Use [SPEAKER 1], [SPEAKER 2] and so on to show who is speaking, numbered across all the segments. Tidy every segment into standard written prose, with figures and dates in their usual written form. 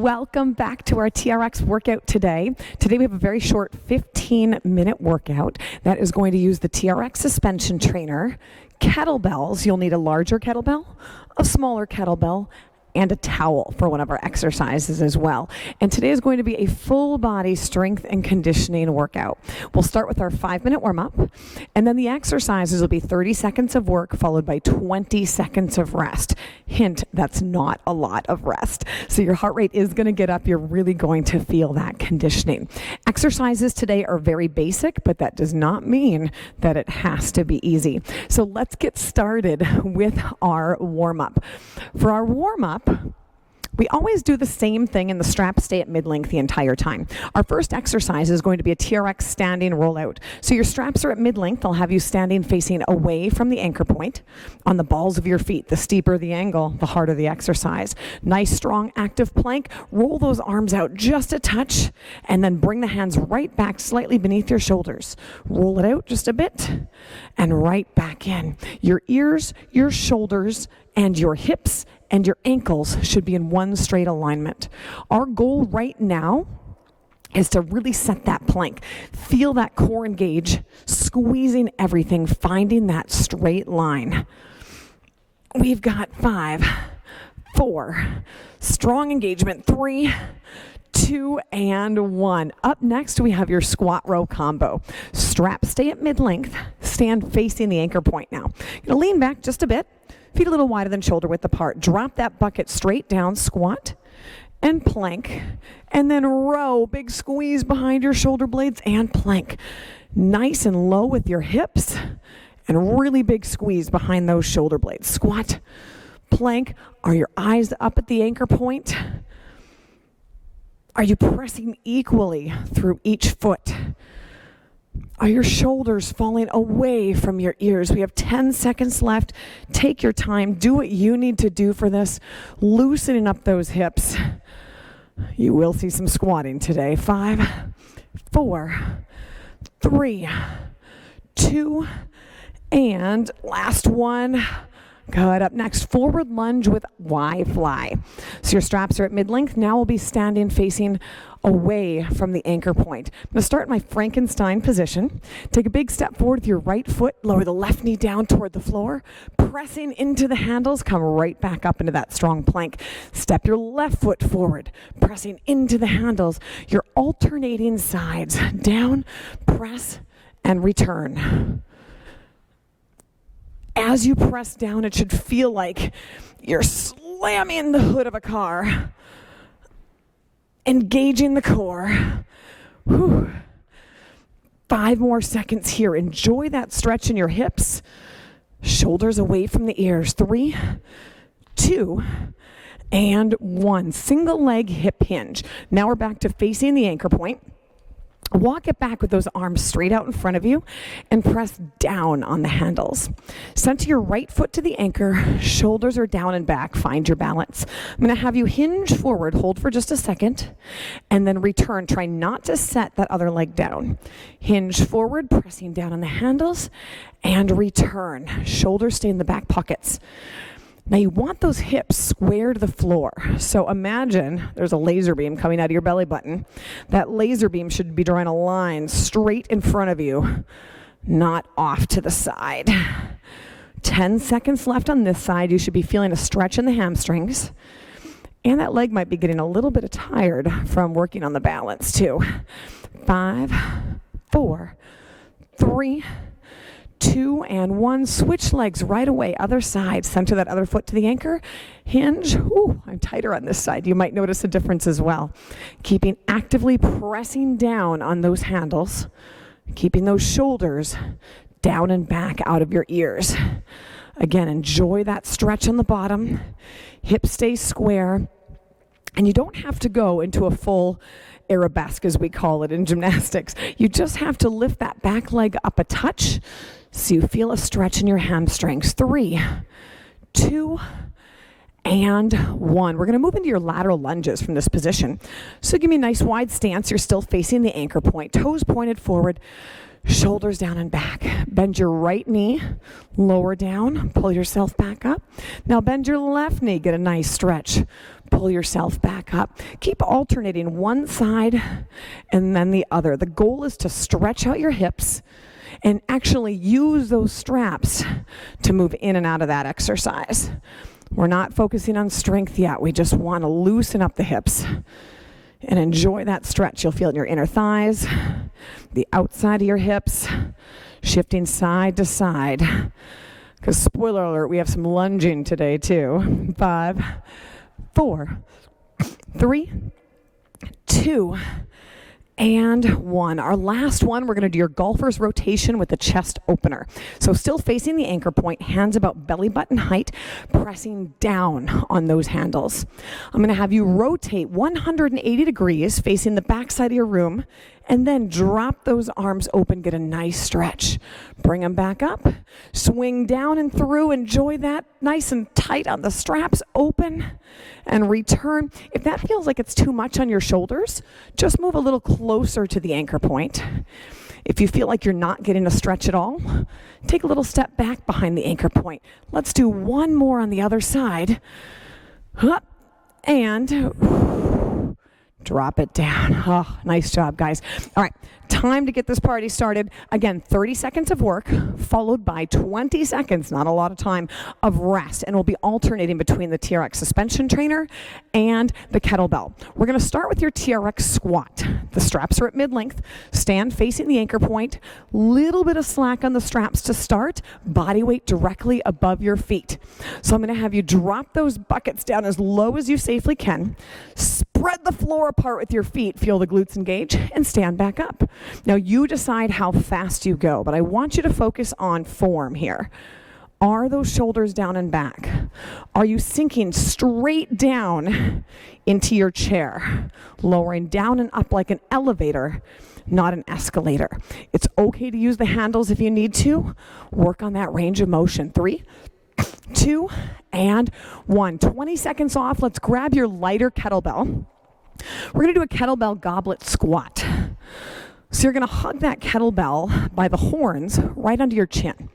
[SPEAKER 1] Welcome back to our TRX workout today. Today we have a very short 15-minute workout that is going to use the TRX suspension trainer, kettlebells. You'll need a larger kettlebell, a smaller kettlebell, and a towel for one of our exercises as well. And today is going to be a full body strength and conditioning workout. We'll start with our 5-minute warm-up, and then the exercises will be 30 seconds of work followed by 20 seconds of rest. Hint, that's not a lot of rest. So your heart rate is going to get up. You're really going to feel that conditioning. Exercises today are very basic, but that does not mean that it has to be easy. So let's get started with our warm-up. For our warm-up, we always do the same thing and the straps stay at mid-length the entire time. Our first exercise is going to be a TRX Standing Roll Out. So your straps are at mid-length. They'll have you standing facing away from the anchor point on the balls of your feet. The steeper the angle, the harder the exercise. Nice, strong, active plank. Roll those arms out just a touch and then bring the hands right back slightly beneath your shoulders. Roll it out just a bit and right back in. Your ears, your shoulders, and your hips and your ankles should be in one straight alignment. Our goal right now is to really set that plank. Feel that core engage, squeezing everything, finding that straight line. We've got 5, 4, strong engagement, 3, 2, and 1. Up next, we have your squat row combo. Straps stay at mid-length, stand facing the anchor point now. You're gonna lean back just a bit. Feet a little wider than shoulder width apart. Drop that bucket straight down, squat, and plank. And then row, big squeeze behind your shoulder blades and plank. Nice and low with your hips and really big squeeze behind those shoulder blades. Squat, plank. Are your eyes up at the anchor point? Are you pressing equally through each foot? Are your shoulders falling away from your ears? We have 10 seconds left. Take your time. Do what you need to do for this. Loosening up those hips. You will see some squatting today. 5, 4, 3, 2, and last one. Good. Up next, forward lunge with Y fly. So your straps are at mid-length. Now we'll be standing facing away from the anchor point. I'm going to start in my Frankenstein position. Take a big step forward with your right foot. Lower the left knee down toward the floor. Pressing into the handles. Come right back up into that strong plank. Step your left foot forward. Pressing into the handles. You're alternating sides. Down, press, and return. As you press down, it should feel like you're slamming the hood of a car, engaging the core. Whew. 5 more seconds here. Enjoy that stretch in your hips. Shoulders away from the ears. 3, 2, and 1. Single leg hip hinge. Now we're back to facing the anchor point. Walk it back with those arms straight out in front of you and press down on the handles. Center your right foot to the anchor. Shoulders are down and back. Find your balance. I'm going to have you hinge forward. Hold for just a second and then return. Try not to set that other leg down. Hinge forward, pressing down on the handles and return. Shoulders stay in the back pockets. Now you want those hips square to the floor. So imagine there's a laser beam coming out of your belly button. That laser beam should be drawing a line straight in front of you, not off to the side. 10 seconds left on this side. You should be feeling a stretch in the hamstrings. And that leg might be getting a little bit tired from working on the balance too. 5, 4, 3, 2, and 1. Switch legs right away. Other side. Center that other foot to the anchor. Hinge. Ooh, I'm tighter on this side. You might notice a difference as well. Keeping actively pressing down on those handles. Keeping those shoulders down and back out of your ears. Again, enjoy that stretch on the bottom. Hips stay square. And you don't have to go into a full arabesque, as we call it in gymnastics. You just have to lift that back leg up a touch so you feel a stretch in your hamstrings. 3, 2, and 1. We're going to move into your lateral lunges from this position. So give me a nice wide stance. You're still facing the anchor point. Toes pointed forward. Shoulders down and back. Bend your right knee, lower down, pull yourself back up. Now bend your left knee, get a nice stretch. pull yourself back up. Keep alternating one side and then the other. The goal is to stretch out your hips and actually use those straps to move in and out of that exercise. We're not focusing on strength yet. We just want to loosen up the hips and enjoy that stretch. You'll feel it in your inner thighs, the outside of your hips, shifting side to side. Because spoiler alert, we have some lunging today too. 5, 4, 3, 2, and 1. Our last one, we're going to do your golfer's rotation with the chest opener. So still facing the anchor point, hands about belly button height, pressing down on those handles. I'm going to have you rotate 180 degrees facing the back side of your room, and then drop those arms open, get a nice stretch. Bring them back up, swing down and through, enjoy that nice and tight on the straps, open, and return. If that feels like it's too much on your shoulders, just move a little closer to the anchor point. If you feel like you're not getting a stretch at all, take a little step back behind the anchor point. Let's do one more on the other side. Up, and drop it down. Oh, nice job, guys. All right, time to get this party started. Again, 30 seconds of work, followed by 20 seconds, not a lot of time, of rest. And we'll be alternating between the TRX suspension trainer and the kettlebell. We're going to start with your TRX squat. The straps are at mid-length. Stand facing the anchor point. Little bit of slack on the straps to start. Body weight directly above your feet. So I'm going to have you drop those buckets down as low as you safely can. Spread the floor apart with your feet. Feel the glutes engage and stand back up. Now you decide how fast you go, but I want you to focus on form here. Are those shoulders down and back? Are you sinking straight down into your chair? Lowering down and up like an elevator, not an escalator. It's okay to use the handles if you need to. Work on that range of motion. 3, 2, and 1. 20 seconds off. Let's grab your lighter kettlebell. We're going to do a kettlebell goblet squat. So you're going to hug that kettlebell by the horns right under your chin.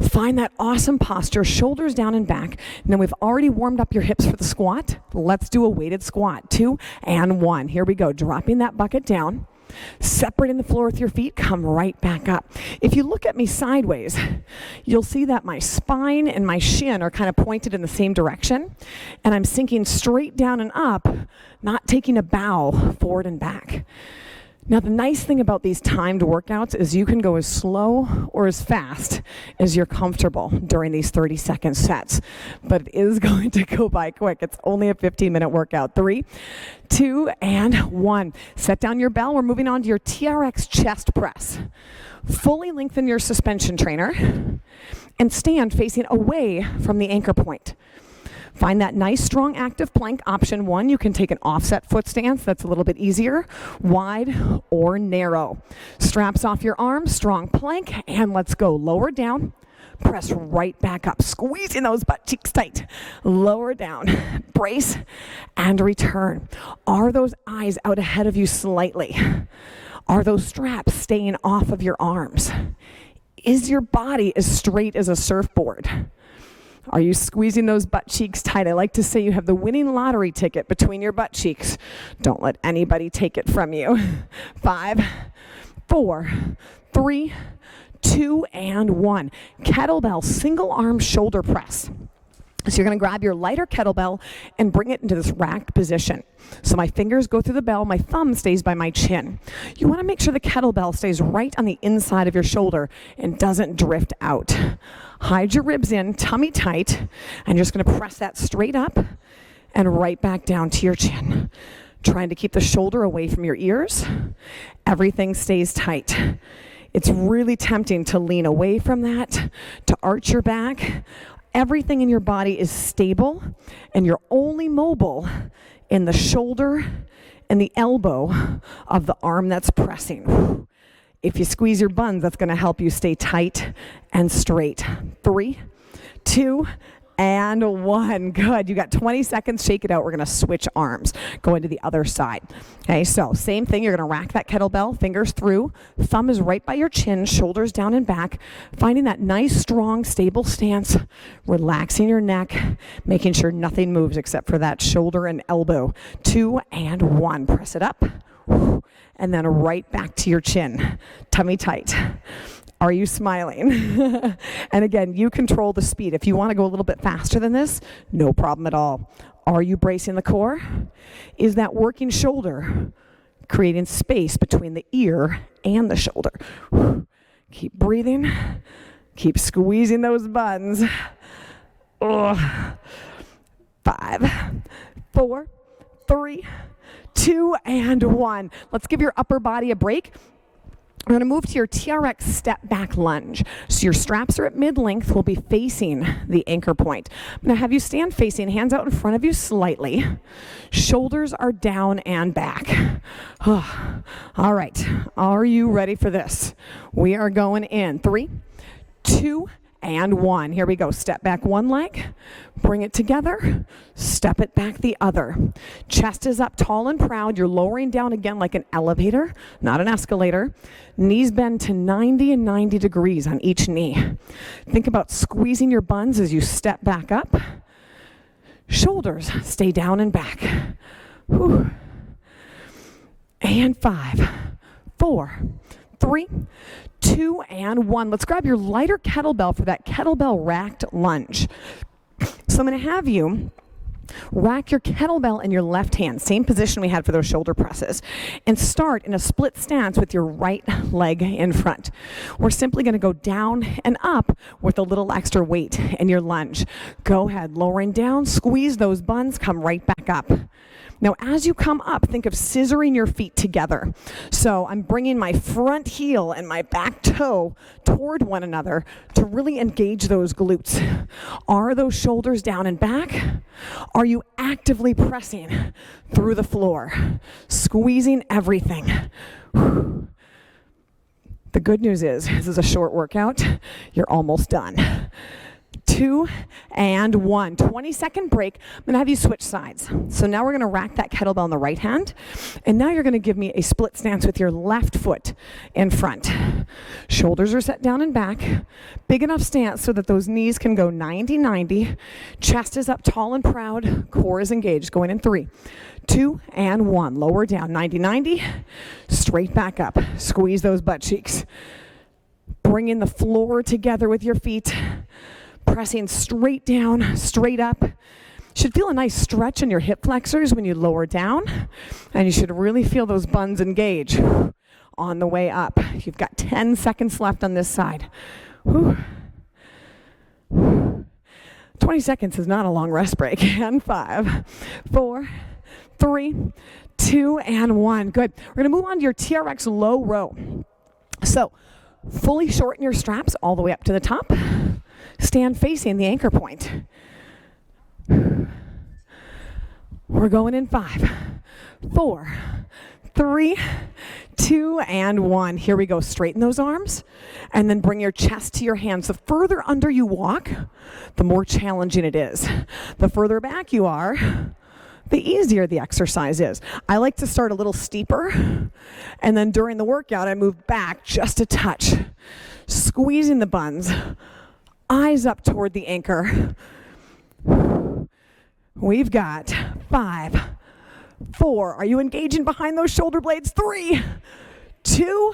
[SPEAKER 1] Find that awesome posture, shoulders down and back. Now we've already warmed up your hips for the squat. Let's do a weighted squat. 2 and 1. Here we go. Dropping that bucket down. Separating the floor with your feet, come right back up. If you look at me sideways, you'll see that my spine and my shin are kind of pointed in the same direction, and I'm sinking straight down and up, not taking a bow forward and back. Now, the nice thing about these timed workouts is you can go as slow or as fast as you're comfortable during these 30-second sets, but it is going to go by quick. It's only a 15-minute workout. 3, 2, and 1. Set down your bell. We're moving on to your TRX Chest Press. Fully lengthen your suspension trainer and stand facing away from the anchor point. Find that nice, strong, active plank. Option 1, you can take an offset foot stance. That's a little bit easier. Wide or narrow. Straps off your arms, strong plank, and let's go. Lower down, press right back up. Squeezing those butt cheeks tight. Lower down, brace, and return. Are those eyes out ahead of you slightly? Are those straps staying off of your arms? Is your body as straight as a surfboard? Are you squeezing those butt cheeks tight? I like to say you have the winning lottery ticket between your butt cheeks. Don't let anybody take it from you. 5, 4, 3, 2, and 1. Kettlebell single arm shoulder press. So you're going to grab your lighter kettlebell and bring it into this racked position. So my fingers go through the bell, my thumb stays by my chin. You want to make sure the kettlebell stays right on the inside of your shoulder and doesn't drift out. Hide your ribs in, tummy tight, and you're just going to press that straight up and right back down to your chin. Trying to keep the shoulder away from your ears. Everything stays tight. It's really tempting to lean away from that, to arch your back. Everything in your body is stable, and you're only mobile in the shoulder and the elbow of the arm that's pressing. If you squeeze your buns, that's going to help you stay tight and straight. 3, 2, and 1. Good. You got 20 seconds. Shake it out. We're going to switch arms. Go into the other side. Okay, so same thing. You're going to rack that kettlebell, fingers through. Thumb is right by your chin, shoulders down and back. Finding that nice, strong, stable stance. Relaxing your neck, making sure nothing moves except for that shoulder and elbow. 2 and 1. Press it up. And then right back to your chin. Tummy tight. Are you smiling? And again, you control the speed. If you want to go a little bit faster than this, no problem at all. Are you bracing the core? Is that working shoulder creating space between the ear and the shoulder? Keep breathing. Keep squeezing those buns. 5, 4, 3, 2, and 1. Let's give your upper body a break. We're going to move to your TRX step back lunge. So your straps are at mid-length. We'll be facing the anchor point. I'm going to have you stand facing, hands out in front of you slightly. Shoulders are down and back. All right. Are you ready for this? We are going in 3, 2, and 1. Here we go. Step back one leg, bring it together, step it back the other. Chest is up tall and proud. You're lowering down again like an elevator, not an escalator. Knees bend to 90 and 90 degrees on each knee. Think about squeezing your buns as you step back up. Shoulders stay down and back. Whew. And 5, 4, 3, 2, and 1. Let's grab your lighter kettlebell for that kettlebell racked lunge. So I'm going to have you rack your kettlebell in your left hand, same position we had for those shoulder presses, and start in a split stance with your right leg in front. We're simply going to go down and up with a little extra weight in your lunge. Go ahead, lowering down, squeeze those buns, come right back up. Now, as you come up, think of scissoring your feet together. So I'm bringing my front heel and my back toe toward one another to really engage those glutes. Are those shoulders down and back? Are you actively pressing through the floor, squeezing everything? The good news is, this is a short workout. You're almost done. 2 and 1. 20-second break. I'm going to have you switch sides. So now we're going to rack that kettlebell in the right hand. And now you're going to give me a split stance with your left foot in front. Shoulders are set down and back. Big enough stance so that those knees can go 90-90. Chest is up tall and proud. Core is engaged. Going in 3, 2, and 1. Lower down. 90-90. Straight back up. Squeeze those butt cheeks. Bringing the floor together with your feet. Pressing straight down, straight up. Should feel a nice stretch in your hip flexors when you lower down. And you should really feel those buns engage on the way up. You've got 10 seconds left on this side. Whew. 20 seconds is not a long rest break. And 5, 4, 3, 2, and 1. Good. We're going to move on to your TRX Low Row. So fully shorten your straps all the way up to the top. Stand facing the anchor point. We're going in 5, 4, 3, 2, and 1. Here we go. Straighten those arms and then bring your chest to your hands. The further under you walk, the more challenging it is. The further back you are, the easier the exercise is. I like to start a little steeper, and then during the workout, I move back just a touch, squeezing the buns. Eyes up toward the anchor. We've got 5, 4. Are you engaging behind those shoulder blades? 3, 2,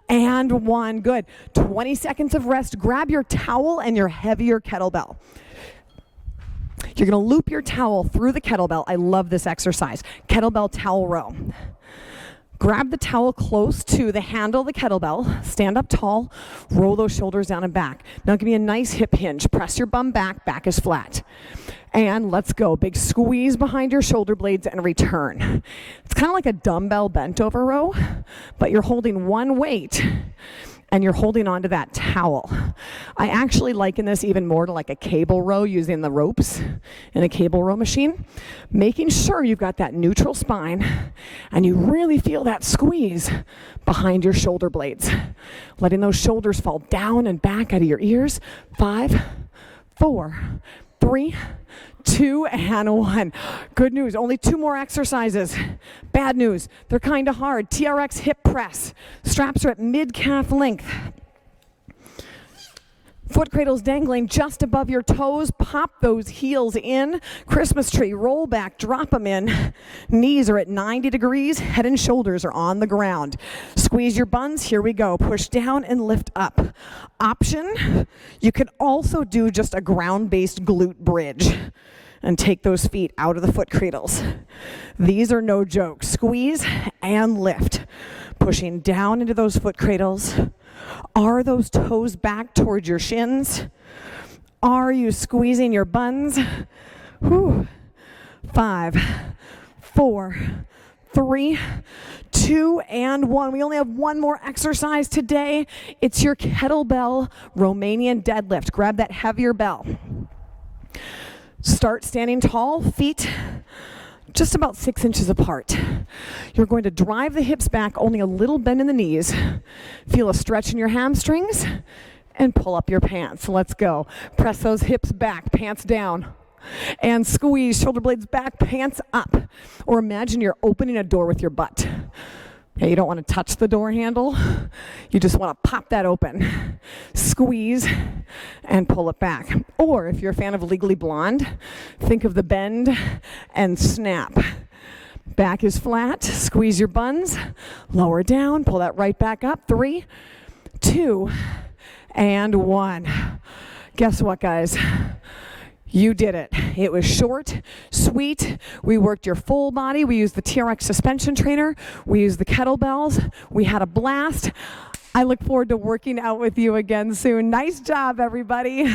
[SPEAKER 1] and 1. Good. 20 seconds of rest. Grab your towel and your heavier kettlebell. You're going to loop your towel through the kettlebell. I love this exercise. Kettlebell Towel Row. Grab the towel close to the handle of the kettlebell. Stand up tall. Roll those shoulders down and back. Now give me a nice hip hinge. Press your bum back. Back is flat. And let's go. Big squeeze behind your shoulder blades and return. It's kind of like a dumbbell bent over row, but you're holding one weight and you're holding onto that towel. I actually liken this even more to like a cable row using the ropes in a cable row machine. Making sure you've got that neutral spine and you really feel that squeeze behind your shoulder blades. Letting those shoulders fall down and back out of your ears. 5, 4, 3, 2, and 1. Good news, only 2 more exercises. Bad news, they're kind of hard. TRX Hip Press. Straps are at mid-calf length. Foot cradles dangling just above your toes. Pop those heels in. Christmas tree, roll back, drop them in. Knees are at 90 degrees. Head and shoulders are on the ground. Squeeze your buns. Here we go. Push down and lift up. Option, you can also do just a ground-based glute bridge and take those feet out of the foot cradles. These are no joke. Squeeze and lift. Pushing down into those foot cradles. Are those toes back towards your shins? Are you squeezing your buns? Whew. 5, 4, 3, 2, and 1. We only have one more exercise today. It's your kettlebell Romanian deadlift. Grab that heavier bell. Start standing tall, feet just about 6 inches apart. You're going to drive the hips back, only a little bend in the knees. Feel a stretch in your hamstrings, and pull up your pants. Let's go. Press those hips back, pants down. And squeeze, shoulder blades back, pants up. Or imagine you're opening a door with your butt. Okay, you don't want to touch the door handle. You just want to pop that open. Squeeze and pull it back. Or if you're a fan of Legally Blonde, think of the bend and snap. Back is flat. Squeeze your buns. Lower down. Pull that right back up. 3, 2, and 1. Guess what, guys? You did it. It was short, sweet. We worked your full body. We used the TRX suspension trainer. We used the kettlebells. We had a blast. I look forward to working out with you again soon. Nice job, everybody.